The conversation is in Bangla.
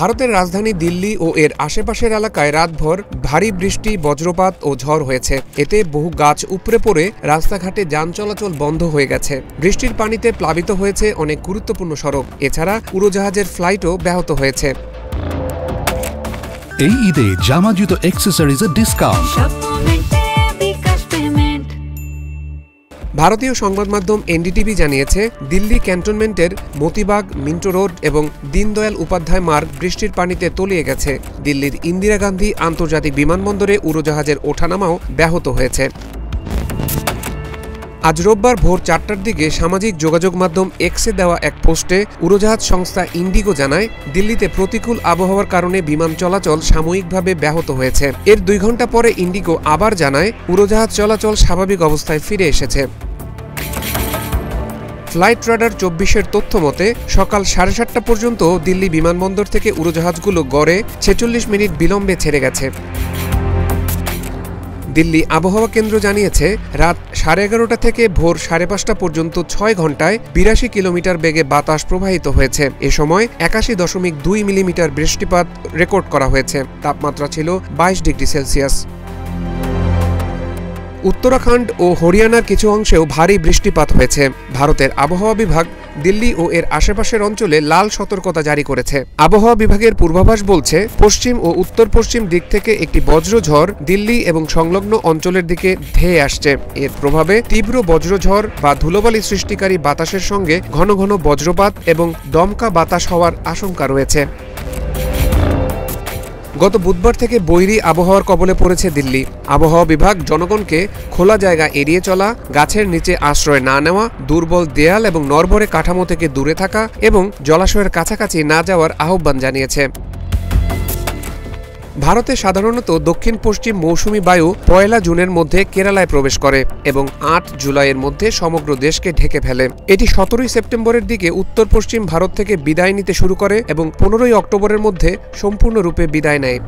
ভারতের রাজধানী দিল্লি ও এর আশেপাশের এলাকায় রাতভর ভারী বৃষ্টি, বজ্রপাত ও ঝড় হয়েছে। এতে বহু গাছ উপড়ে পড়ে রাস্তাঘাটে যান চলাচল বন্ধ হয়ে গেছে। বৃষ্টির পানিতে প্লাবিত হয়েছে অনেক গুরুত্বপূর্ণ সড়ক। এছাড়া উড়োজাহাজের ফ্লাইটও ব্যাহত হয়েছে। এই ঈদে জামা জুতো অ্যাক্সেসরিজের ডিসকাউন্ট। ভারতীয় সংবাদ মাধ্যম এনডিটিভি জানিয়েছে, দিল্লি ক্যান্টনমেন্টের মতিবাগ, মিন্টো রোড এবং দীনদয়াল উপাধ্যায় মার্গ বৃষ্টির পানিতে তলিয়ে গেছে। দিল্লির ইন্দিরা গান্ধী আন্তর্জাতিক বিমানবন্দরে উড়োজাহাজের ওঠানামাও ব্যাহত হয়েছে। আজ রোববার ভোর 4টার দিকে সামাজিক যোগাযোগ মাধ্যম এক্সে দেওয়া এক পোস্টে উড়োজাহাজ সংস্থা ইন্ডিগো জানায়, দিল্লিতে প্রতিকূল আবহাওয়ার কারণে বিমান চলাচল সাময়িকভাবে ব্যাহত হয়েছে। এর 2 ঘণ্টা পরে ইন্ডিগো আবার জানায়, উড়োজাহাজ চলাচল স্বাভাবিক অবস্থায় ফিরে এসেছে। ফ্লাইট রাডার 24-এর তথ্য মতে সকাল 7:30 পর্যন্ত দিল্লি বিমানবন্দর থেকে উড়োজাহাজগুলো গড়ে 46 মিনিট বিলম্বে ছেড়ে গেছে। দিল্লি আবহাওয়া কেন্দ্র জানিয়েছে, রাত 11:30 থেকে ভোর 5:30 পর্যন্ত 6 ঘণ্টায় 82 কিলোমিটার বেগে বাতাস প্রবাহিত হয়েছে। এ সময় 81.2 মিলিমিটার বৃষ্টিপাত রেকর্ড করা হয়েছে। তাপমাত্রা ছিল 22 ডিগ্রি সেলসিয়াস। উত্তরাখণ্ড ও হরিয়ানার কিছু অংশেও ভারী বৃষ্টিপাত হয়েছে। ভারতের আবহাওয়া বিভাগ দিল্লি ও এর আশেপাশের অঞ্চলে লাল সতর্কতা জারি করেছে। আবহাওয়া বিভাগের পূর্বাভাস বলছে, পশ্চিম ও উত্তর পশ্চিম দিক থেকে একটি বজ্রঝড় দিল্লি এবং সংলগ্ন অঞ্চলের দিকে ধেয়ে আসছে। এর প্রভাবে তীব্র বজ্রঝড় বা ধুলোবালি সৃষ্টিকারী বাতাসের সঙ্গে ঘন ঘন বজ্রপাত এবং দমকা বাতাস হওয়ার আশঙ্কা রয়েছে। গত বুধবার থেকে বৈরী আবহাওয়ার কবলে পড়েছে দিল্লি। আবহাওয়া বিভাগ জনগণকে খোলা জায়গা এড়িয়ে চলা, গাছের নিচে আশ্রয় না নেওয়া, দুর্বল দেয়াল এবং নড়বড়ে কাঠামো থেকে দূরে থাকা এবং জলাশয়ের কাছাকাছি না যাওয়ার আহ্বান জানিয়েছে। ভারতে সাধারণত দক্ষিণ পশ্চিম মৌসুমি বায়ু 1 জুনের মধ্যে কেরালায় প্রবেশ করে এবং 8 জুলাইয়ের মধ্যে সমগ্র দেশকে ঢেকে ফেলে। এটি 17 সেপ্টেম্বরের দিকে উত্তর পশ্চিম ভারত থেকে বিদায় নিতে শুরু করে এবং 15 অক্টোবরের মধ্যে সম্পূর্ণরূপে বিদায় নেয়।